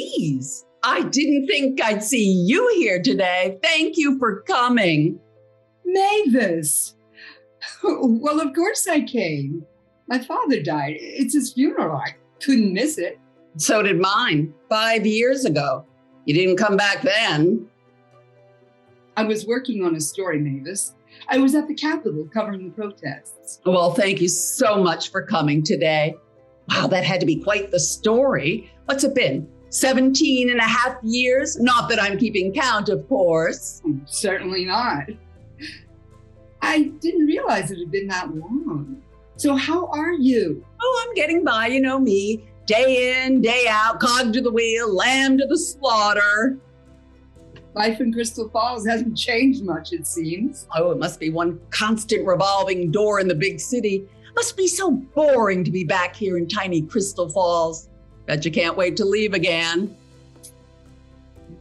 Charlize, I didn't think I'd see you here today. Thank you for coming. Mavis. Well, of course I came. My father died. It's his funeral. I couldn't miss it. So did mine 5 years ago. You didn't come back then. I was working on a story, Mavis. I was at the Capitol covering the protests. Well, thank you so much for coming today. Wow, that had to be quite the story. What's it been? 17 and a half years? Not that I'm keeping count, of course. Certainly not. I didn't realize it had been that long. So how are you? Oh, I'm getting by, you know me. Day in, day out, cog to the wheel, lamb to the slaughter. Life in Crystal Falls hasn't changed much, it seems. Oh, it must be one constant revolving door in the big city. Must be so boring to be back here in tiny Crystal Falls. Bet you can't wait to leave again.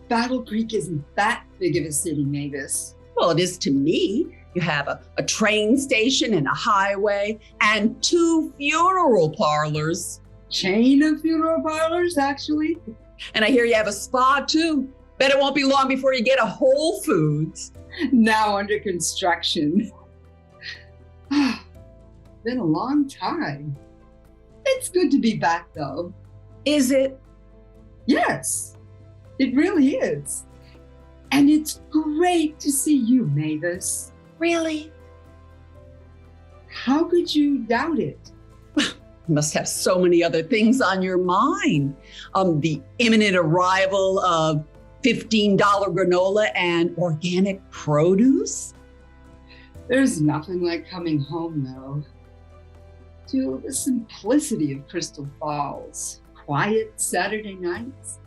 Battle Creek isn't that big of a city, Mavis. Well, it is to me. You have a train station and a highway and 2 funeral parlors. Chain of funeral parlors, actually. And I hear you have a spa too. Bet it won't be long before you get a Whole Foods. Now under construction. Been a long time. It's good to be back, though. Is it? Yes, it really is. And it's great to see you, Mavis. Really? How could you doubt it? You must have so many other things on your mind. The imminent arrival of $15 granola and organic produce. There's nothing like coming home, though. To the simplicity of Crystal Falls. Quiet Saturday nights.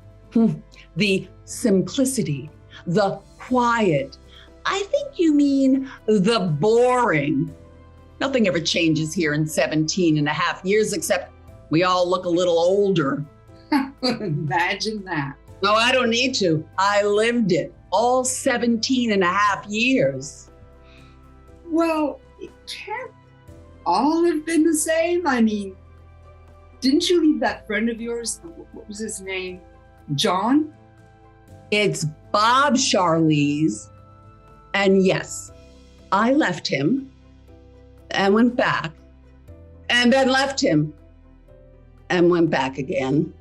The simplicity, the quiet. I think you mean the boring. Nothing ever changes here in 17 and a half years, except we all look a little older. Imagine that. No, I don't need to. I lived it all 17 and a half years. Well, it can't all have been the same. I mean, didn't you leave that friend of yours? What was his name? John? It's Bob, Charlize. And yes, I left him and went back and then left him and went back again.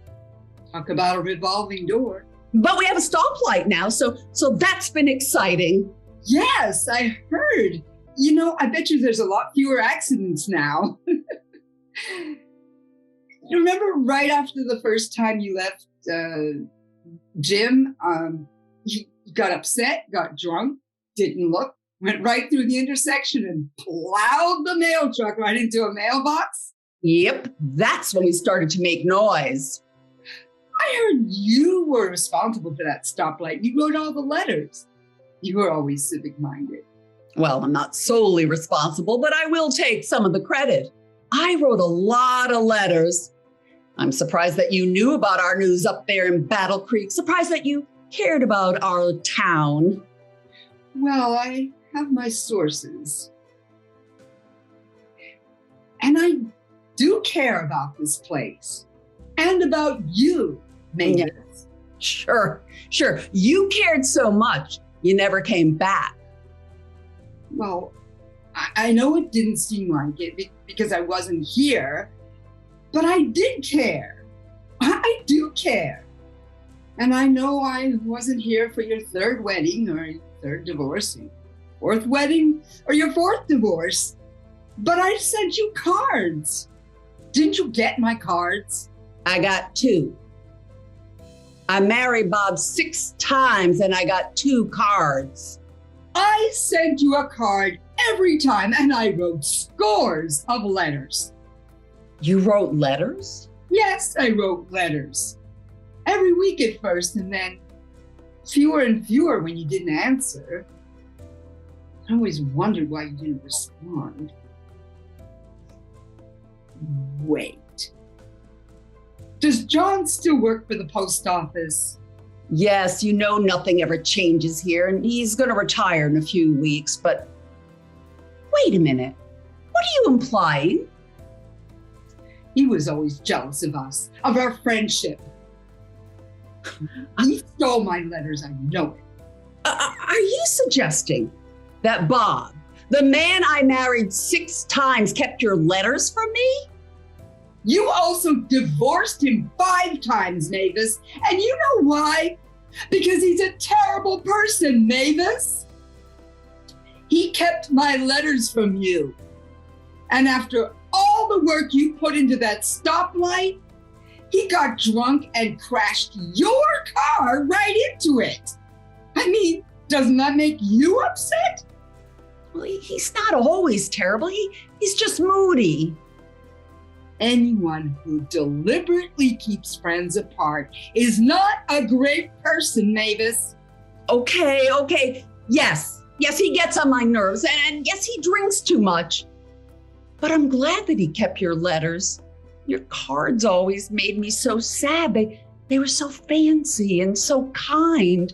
Talk about a revolving door. But we have a stoplight now, so that's been exciting. Yes, I heard. You know, I bet you there's a lot fewer accidents now. You remember right after the first time you left Jim, he got upset, got drunk, didn't look, went right through the intersection and plowed the mail truck right into a mailbox? Yep, that's when we started to make noise. I heard you were responsible for that stoplight. You wrote all the letters. You were always civic-minded. Well, I'm not solely responsible, but I will take some of the credit. I wrote a lot of letters. I'm surprised that you knew about our news up there in Battle Creek. Surprised that you cared about our town. Well, I have my sources. And I do care about this place. And about you, Mavis. Yes. Sure. You cared so much, you never came back. Well, I know it didn't seem like it because I wasn't here, but I did care. I do care. And I know I wasn't here for your 3rd wedding or your 3rd divorce, your 4th wedding or your 4th divorce, but I sent you cards. Didn't you get my cards? I got 2. I married Bob 6 times and I got 2 cards. I sent you a card every time and I wrote scores of letters. You wrote letters? Yes, I wrote letters. Every week at first, and then fewer and fewer when you didn't answer. I always wondered why you didn't respond. Wait. Does John still work for the post office? Yes, you know nothing ever changes here, and he's going to retire in a few weeks, but wait a minute. What are you implying? He was always jealous of us, of our friendship. He stole my letters, I know it. Are you suggesting that Bob, the man I married 6 times, kept your letters from me? You also divorced him 5 times, Mavis. And you know why? Because he's a terrible person, Mavis. He kept my letters from you. And after all the work you put into that stoplight, he got drunk and crashed your car right into it. I mean, doesn't that make you upset? Well, he's not always terrible. He's just moody. Anyone who deliberately keeps friends apart is not a great person, Mavis. Okay. Yes, he gets on my nerves, and yes, he drinks too much. But I'm glad that he kept your letters. Your cards always made me so sad. They were so fancy and so kind.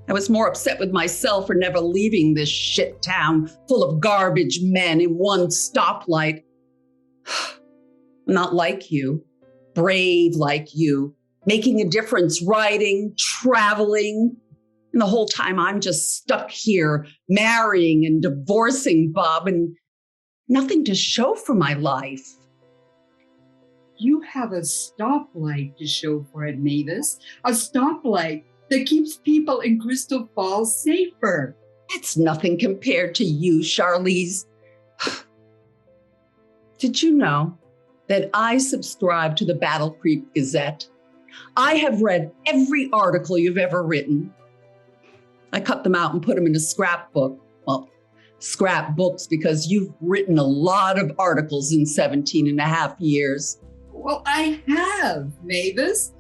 I was more upset with myself for never leaving this shit town full of garbage men in one stoplight. I'm not like you, brave like you, making a difference, writing, traveling. And the whole time I'm just stuck here, marrying and divorcing Bob, and nothing to show for my life. You have a stoplight to show for it, Mavis. A stoplight that keeps people in Crystal Falls safer. It's nothing compared to you, Charlize. Did you know that I subscribe to the Battle Creek Gazette? I have read every article you've ever written. I cut them out and put them in a scrapbook. Well, scrapbooks because you've written a lot of articles in 17 and a half years. Well, I have, Mavis,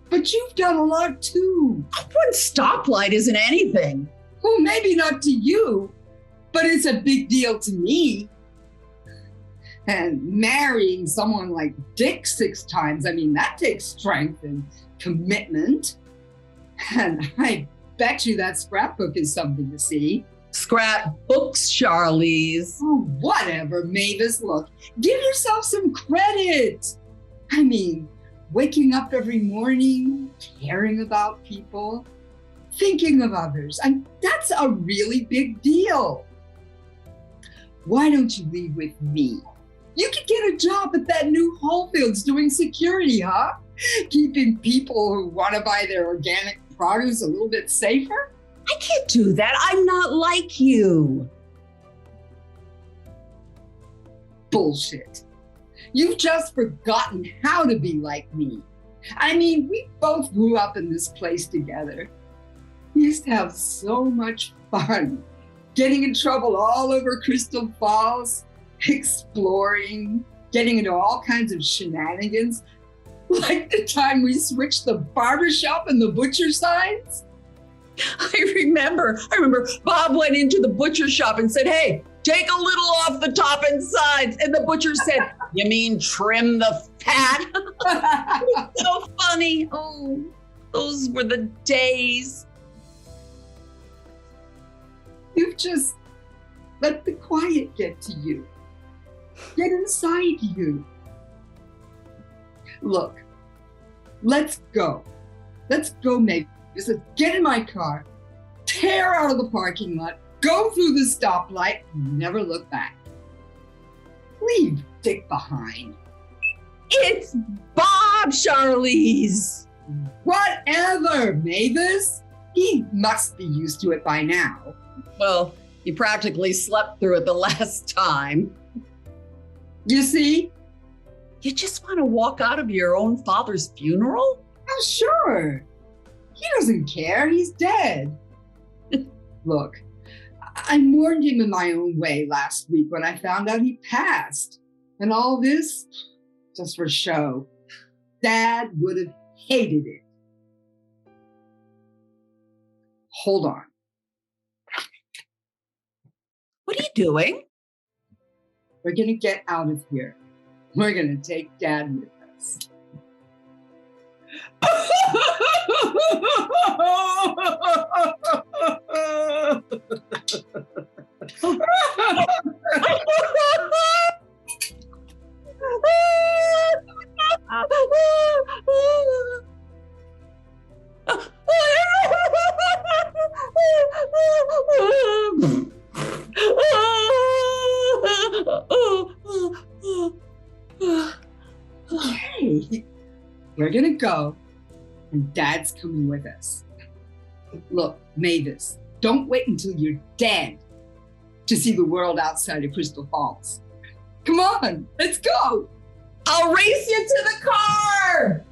but you've done a lot too. One stoplight isn't anything. Well, maybe not to you, but it's a big deal to me. And marrying someone like Dick 6 times, I mean, that takes strength and commitment. And I bet you that scrapbook is something to see. Scrapbooks, Charlize. Oh, whatever, Mavis. Look, give yourself some credit. I mean, waking up every morning, caring about people, thinking of others. And that's a really big deal. Why don't you leave with me? You could get a job at that new Whole Foods doing security, huh? Keeping people who want to buy their organic produce a little bit safer? I can't do that. I'm not like you. Bullshit. You've just forgotten how to be like me. I mean, we both grew up in this place together. We used to have so much fun, getting in trouble all over Crystal Falls, exploring, getting into all kinds of shenanigans, like the time we switched the barbershop and the butcher signs. I remember Bob went into the butcher shop and said, "Hey, take a little off the top and sides." And the butcher said, "You mean trim the fat?" It was so funny. Oh, those were the days. You've just let the quiet get to you. Get inside you. Look, let's go. Let's go, Mavis. Let's get in my car, tear out of the parking lot, go through the stoplight, and never look back. Leave Dick behind. It's Bob, Charlize. Whatever, Mavis. He must be used to it by now. Well, he practically slept through it the last time. You see? You just want to walk out of your own father's funeral? Oh, sure. He doesn't care. He's dead. Look, I mourned him in my own way last week when I found out he passed. And all this, just for show. Dad would have hated it. Hold on. What are you doing? We're going to get out of here. We're going to take Dad with us. We're going to go, and Dad's coming with us. Look, Mavis, don't wait until you're dead to see the world outside of Crystal Falls. Come on, let's go. I'll race you to the car.